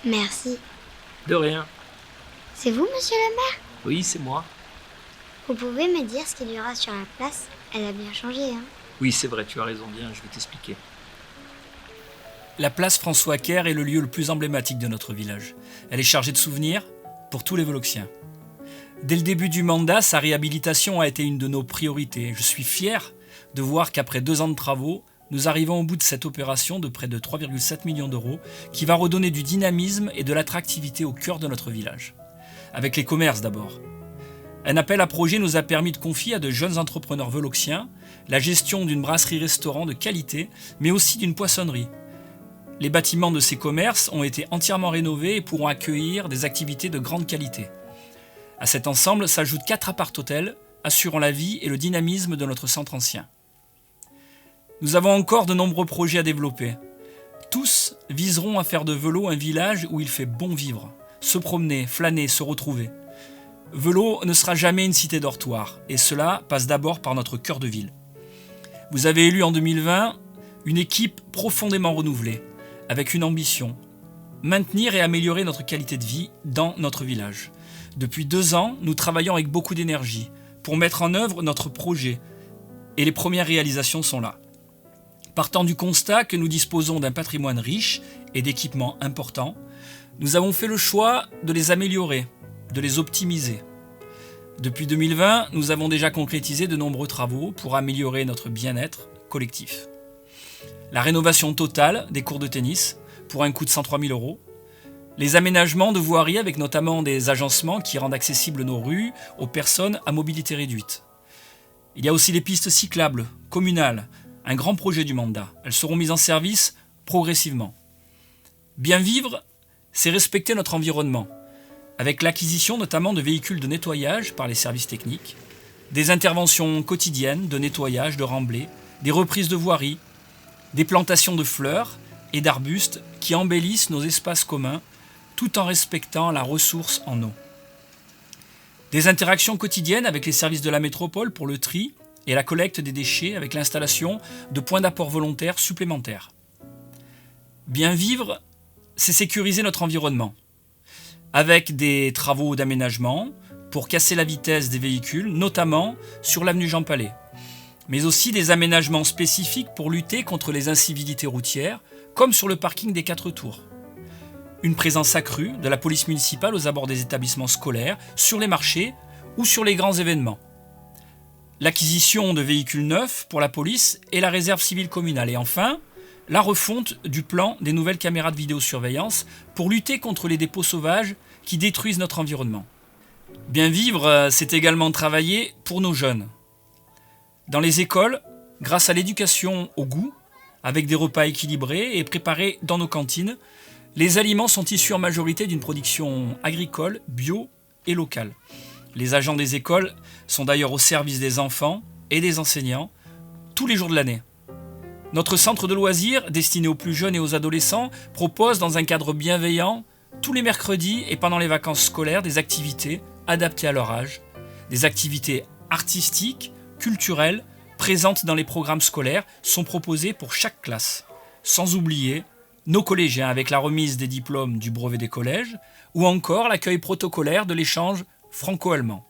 Merci. De rien. C'est vous, monsieur le maire? Oui, c'est moi. Vous pouvez me dire ce qu'il y aura sur la place? Elle a bien changé, hein? Oui, c'est vrai, tu as raison, bien, je vais t'expliquer. La place François Caire est le lieu le plus emblématique de notre village. Elle est chargée de souvenirs pour tous les Voloxiens. Dès le début du mandat, sa réhabilitation a été une de nos priorités. Je suis fier de voir qu'après 2 ans de travaux, nous arrivons au bout de cette opération de près de 3,7 millions d'euros qui va redonner du dynamisme et de l'attractivité au cœur de notre village. Avec les commerces d'abord. Un appel à projet nous a permis de confier à de jeunes entrepreneurs voloxiens la gestion d'une brasserie-restaurant de qualité, mais aussi d'une poissonnerie. Les bâtiments de ces commerces ont été entièrement rénovés et pourront accueillir des activités de grande qualité. À cet ensemble s'ajoutent 4 appart-hôtels, assurant la vie et le dynamisme de notre centre ancien. Nous avons encore de nombreux projets à développer. Tous viseront à faire de Velo un village où il fait bon vivre, se promener, flâner, se retrouver. Velo ne sera jamais une cité dortoir, et cela passe d'abord par notre cœur de ville. Vous avez élu en 2020 une équipe profondément renouvelée, avec une ambition, maintenir et améliorer notre qualité de vie dans notre village. Depuis 2 ans, nous travaillons avec beaucoup d'énergie pour mettre en œuvre notre projet, et les premières réalisations sont là. Partant du constat que nous disposons d'un patrimoine riche et d'équipements importants, nous avons fait le choix de les améliorer, de les optimiser. Depuis 2020, nous avons déjà concrétisé de nombreux travaux pour améliorer notre bien-être collectif. La rénovation totale des cours de tennis pour un coût de 103 000 euros, les aménagements de voirie avec notamment des agencements qui rendent accessibles nos rues aux personnes à mobilité réduite. Il y a aussi les pistes cyclables communales, un grand projet du mandat. Elles seront mises en service progressivement. Bien vivre, c'est respecter notre environnement, avec l'acquisition notamment de véhicules de nettoyage par les services techniques, des interventions quotidiennes de nettoyage, de remblai, des reprises de voirie, des plantations de fleurs et d'arbustes qui embellissent nos espaces communs tout en respectant la ressource en eau. Des interactions quotidiennes avec les services de la métropole pour le tri et la collecte des déchets avec l'installation de points d'apport volontaires supplémentaires. Bien vivre, c'est sécuriser notre environnement, avec des travaux d'aménagement pour casser la vitesse des véhicules, notamment sur l'avenue Jean Palais, mais aussi des aménagements spécifiques pour lutter contre les incivilités routières, comme sur le parking des 4 tours. Une présence accrue de la police municipale aux abords des établissements scolaires, sur les marchés ou sur les grands événements. L'acquisition de véhicules neufs pour la police et la réserve civile communale. Et enfin, la refonte du plan des nouvelles caméras de vidéosurveillance pour lutter contre les dépôts sauvages qui détruisent notre environnement. Bien vivre, c'est également travailler pour nos jeunes. Dans les écoles, grâce à l'éducation au goût, avec des repas équilibrés et préparés dans nos cantines, les aliments sont issus en majorité d'une production agricole, bio et locale. Les agents des écoles sont d'ailleurs au service des enfants et des enseignants tous les jours de l'année. Notre centre de loisirs, destiné aux plus jeunes et aux adolescents, propose dans un cadre bienveillant, tous les mercredis et pendant les vacances scolaires, des activités adaptées à leur âge, des activités artistiques, culturelles, présentes dans les programmes scolaires, sont proposées pour chaque classe. Sans oublier nos collégiens avec la remise des diplômes du brevet des collèges ou encore l'accueil protocolaire de l'échange franco-allemand.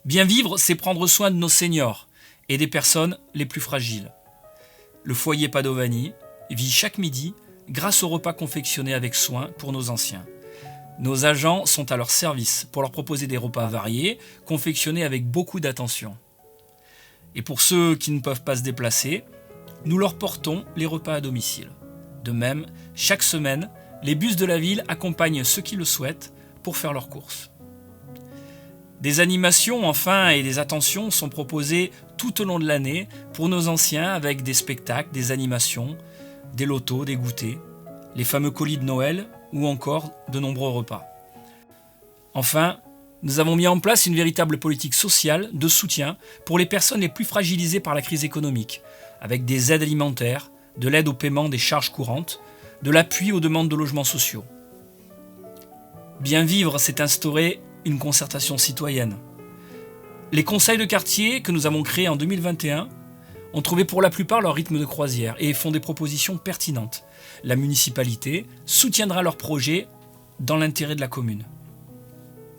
Bien vivre, c'est prendre soin de nos seniors et des personnes les plus fragiles. Le foyer Padovani vit chaque midi grâce aux repas confectionnés avec soin pour nos anciens. Nos agents sont à leur service pour leur proposer des repas variés, confectionnés avec beaucoup d'attention. Et pour ceux qui ne peuvent pas se déplacer, nous leur portons les repas à domicile. De même, chaque semaine, les bus de la ville accompagnent ceux qui le souhaitent pour faire leurs courses. Des animations, enfin, et des attentions sont proposées tout au long de l'année pour nos anciens avec des spectacles, des animations, des lotos, des goûters, les fameux colis de Noël ou encore de nombreux repas. Enfin, nous avons mis en place une véritable politique sociale de soutien pour les personnes les plus fragilisées par la crise économique, avec des aides alimentaires, de l'aide au paiement des charges courantes, de l'appui aux demandes de logements sociaux. Bien vivre, c'est instaurer une concertation citoyenne. Les conseils de quartier que nous avons créés en 2021 ont trouvé pour la plupart leur rythme de croisière et font des propositions pertinentes. La municipalité soutiendra leurs projets dans l'intérêt de la commune.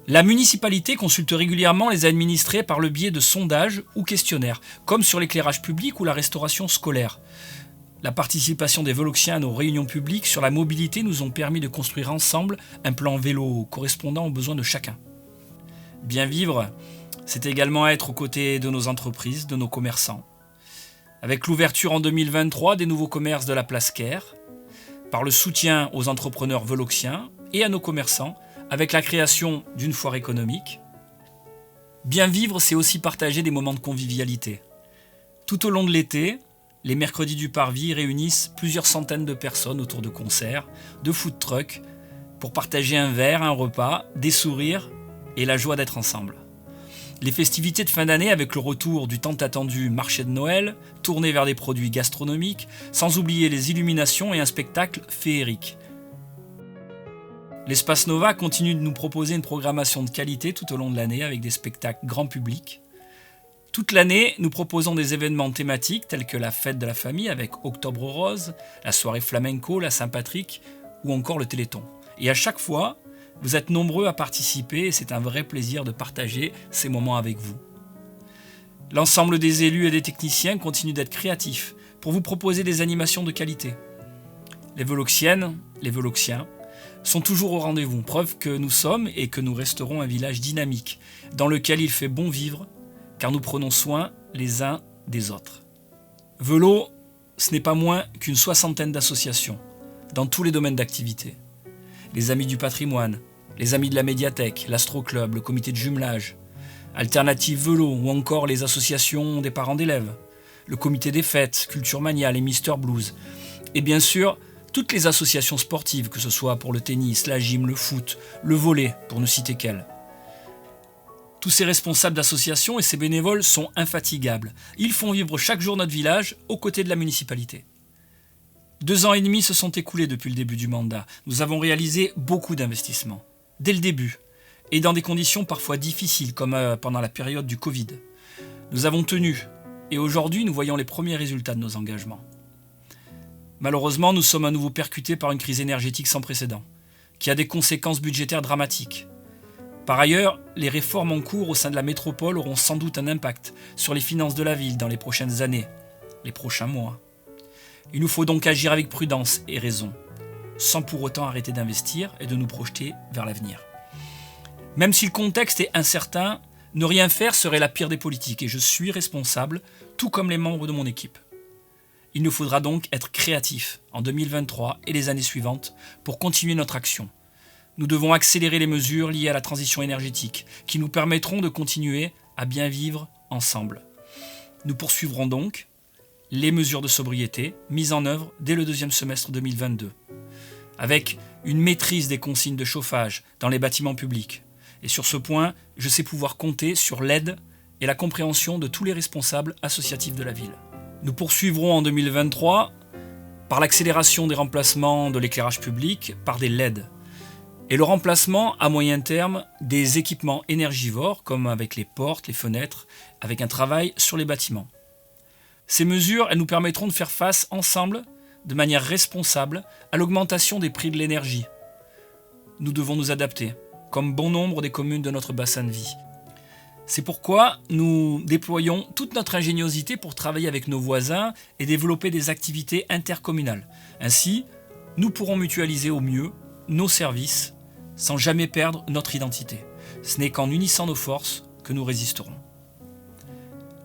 La municipalité consulte régulièrement les administrés par le biais de sondages ou questionnaires, comme sur l'éclairage public ou la restauration scolaire. La participation des Voloxiens à nos réunions publiques sur la mobilité nous ont permis de construire ensemble un plan vélo correspondant aux besoins de chacun. Bien vivre, c'est également être aux côtés de nos entreprises, de nos commerçants. Avec l'ouverture en 2023 des nouveaux commerces de la place Caire, par le soutien aux entrepreneurs voloxiens et à nos commerçants, avec la création d'une foire économique. Bien vivre, c'est aussi partager des moments de convivialité. Tout au long de l'été, les mercredis du Parvis réunissent plusieurs centaines de personnes autour de concerts, de food trucks, pour partager un verre, un repas, des sourires et la joie d'être ensemble. Les festivités de fin d'année avec le retour du tant attendu marché de Noël, tourné vers des produits gastronomiques, sans oublier les illuminations et un spectacle féerique. L'Espace Nova continue de nous proposer une programmation de qualité tout au long de l'année avec des spectacles grand public. Toute l'année, nous proposons des événements thématiques tels que la fête de la famille avec Octobre Rose, la soirée flamenco, la Saint-Patrick ou encore le Téléthon. Et à chaque fois, vous êtes nombreux à participer et c'est un vrai plaisir de partager ces moments avec vous. L'ensemble des élus et des techniciens continue d'être créatifs pour vous proposer des animations de qualité. Les Voloxiennes, les Voloxiens sont toujours au rendez-vous, preuve que nous sommes et que nous resterons un village dynamique dans lequel il fait bon vivre car nous prenons soin les uns des autres. Velo, ce n'est pas moins qu'une 60aine d'associations dans tous les domaines d'activité. Les Amis du patrimoine, les Amis de la médiathèque, l'Astro Club, le comité de jumelage, Alternative Velo ou encore les associations des parents d'élèves, le comité des fêtes, Culture Mania, les Mister Blues et bien sûr toutes les associations sportives, que ce soit pour le tennis, la gym, le foot, le volley, pour ne citer qu'elles. Tous ces responsables d'associations et ces bénévoles sont infatigables. Ils font vivre chaque jour notre village aux côtés de la municipalité. 2 ans et demi se sont écoulés depuis le début du mandat. Nous avons réalisé beaucoup d'investissements, dès le début, et dans des conditions parfois difficiles, comme pendant la période du Covid. Nous avons tenu, et aujourd'hui nous voyons les premiers résultats de nos engagements. Malheureusement, nous sommes à nouveau percutés par une crise énergétique sans précédent, qui a des conséquences budgétaires dramatiques. Par ailleurs, les réformes en cours au sein de la métropole auront sans doute un impact sur les finances de la ville dans les prochaines années, les prochains mois. Il nous faut donc agir avec prudence et raison, sans pour autant arrêter d'investir et de nous projeter vers l'avenir. Même si le contexte est incertain, ne rien faire serait la pire des politiques et je suis responsable, tout comme les membres de mon équipe. Il nous faudra donc être créatifs en 2023 et les années suivantes pour continuer notre action. Nous devons accélérer les mesures liées à la transition énergétique qui nous permettront de continuer à bien vivre ensemble. Nous poursuivrons donc les mesures de sobriété mises en œuvre dès le 2e semestre 2022, avec une maîtrise des consignes de chauffage dans les bâtiments publics. Et sur ce point, je sais pouvoir compter sur l'aide et la compréhension de tous les responsables associatifs de la ville. Nous poursuivrons en 2023 par l'accélération des remplacements de l'éclairage public par des LED et le remplacement à moyen terme des équipements énergivores comme avec les portes, les fenêtres, avec un travail sur les bâtiments. Ces mesures, elles nous permettront de faire face ensemble, de manière responsable, à l'augmentation des prix de l'énergie. Nous devons nous adapter, comme bon nombre des communes de notre bassin de vie. C'est pourquoi nous déployons toute notre ingéniosité pour travailler avec nos voisins et développer des activités intercommunales. Ainsi, nous pourrons mutualiser au mieux nos services sans jamais perdre notre identité. Ce n'est qu'en unissant nos forces que nous résisterons.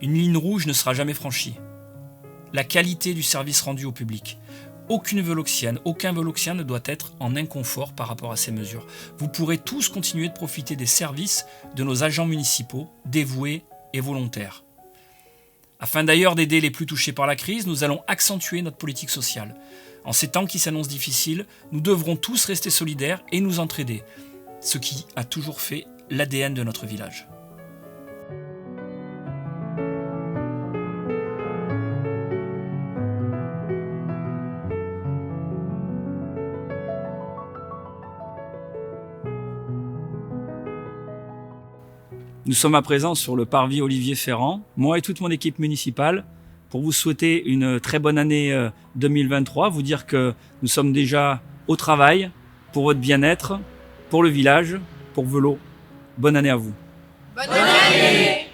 Une ligne rouge ne sera jamais franchie. La qualité du service rendu au public. Aucune Voloxienne, aucun Voloxien ne doit être en inconfort par rapport à ces mesures. Vous pourrez tous continuer de profiter des services de nos agents municipaux, dévoués et volontaires. Afin d'ailleurs d'aider les plus touchés par la crise, nous allons accentuer notre politique sociale. En ces temps qui s'annoncent difficiles, nous devrons tous rester solidaires et nous entraider, ce qui a toujours fait l'ADN de notre village. Nous sommes à présent sur le parvis Olivier Ferrand. Moi et toute mon équipe municipale, pour vous souhaiter une très bonne année 2023, vous dire que nous sommes déjà au travail pour votre bien-être, pour le village, pour Velo. Bonne année à vous. Bonne année!